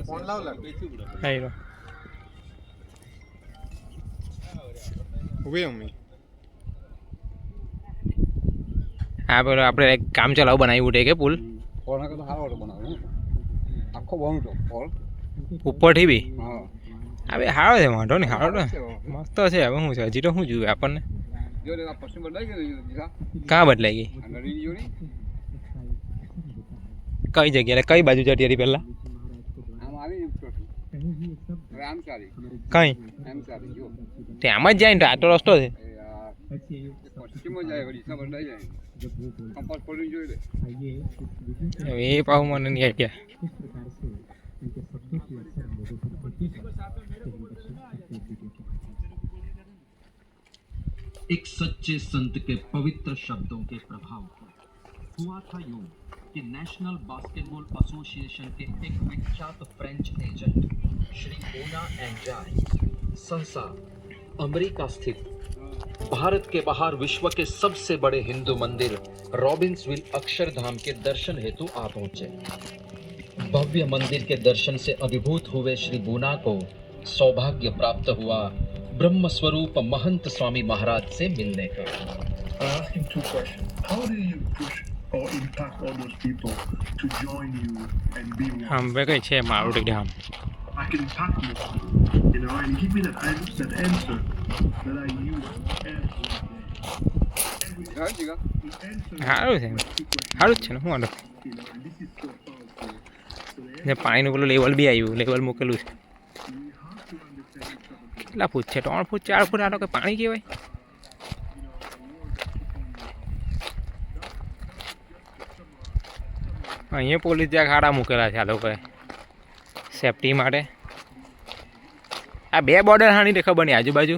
Phone लावला उभी mummy હા પેલો આપણે કામ ચલાવ બનાવ્યું ઉઠે કે પુલ ઉપરથી બી હવે સારો છે વાંધો નહીં સારો ને મસ્ત છે હવે શું છે હજી તો શું જોયું આપણને કાં બદલાઈ ગઈ કઈ જગ્યાએ કઈ બાજુ જતી હતી પહેલા કઈ ત્યાં જ જાય ને આટલો રસ્તો છે એ પાછું મને નહીં આઈડિયા एक सच्चे संत के पवित्र शब्दों के प्रभाव पर हुआ था यूं कि नेशनल बास्केटबॉल एसोसिएशन के एक विख्यात फ्रेंच एजेंट श्री बोना एंजाय सहसा अमेरिका स्थित भारत के बाहर विश्व के सबसे बड़े हिंदू मंदिर रॉबिन्सविल अक्षरधाम के दर्शन हेतु आ पहुंचे। भव्य मंदिर के दर्शन से अभिभूत हुए श्री बोना को सौभाग्य प्राप्त हुआ ब्रह्म स्वरूप महंत स्वामी महाराज से मिलने का। or impact all those people to join you and be one? આમ બે કઈ છે મારું ધામ I can impact you, and give me that answer that I use every day. સારું છે સારું જ છે ને શું વાંધો ને પાણીનું પેલું લેવલ બી આવ્યું લેવલ મૂકેલું છે કેટલા ફૂટ છે 3 ફૂટ 4 ફૂટ આ તો કંઈ પાણી કહેવાય અહીંયા પોલીસ જ્યાં ખાડા મૂકેલા છે આ લોકોએ સેફટી માટે આ બે બોર્ડર હાની તે ખબર નહીં આજુબાજુ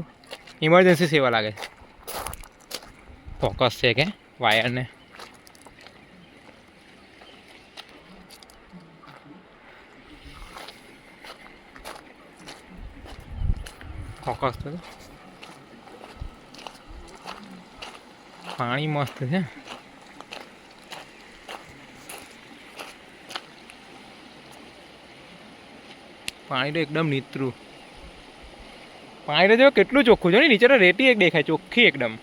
ઇમરજન્સી સેવા લાગે ફોકસ છે કે વાયરને ફોકસ તો પાણી મસ્ત છે પાણી તો એકદમ નીતરું પાણી તો જો કેટલું ચોખ્ખું છે ને નીચે તો રેતી એક દેખાય ચોખ્ખી એકદમ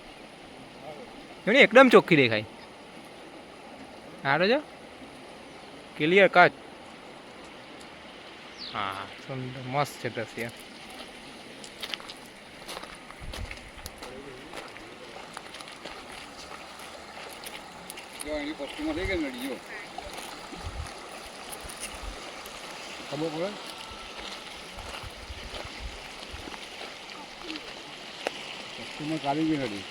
એકદમ ચોખ્ખી દેખાય સારું જો ક્લિયર કટ હા સુંદર મસ્ત છે દ્રશ્ય પશ્ચિમમાં થઈ ગઈ નડી જો ખબર પડે પશ્ચિમમાં કાઢી ગઈ નડી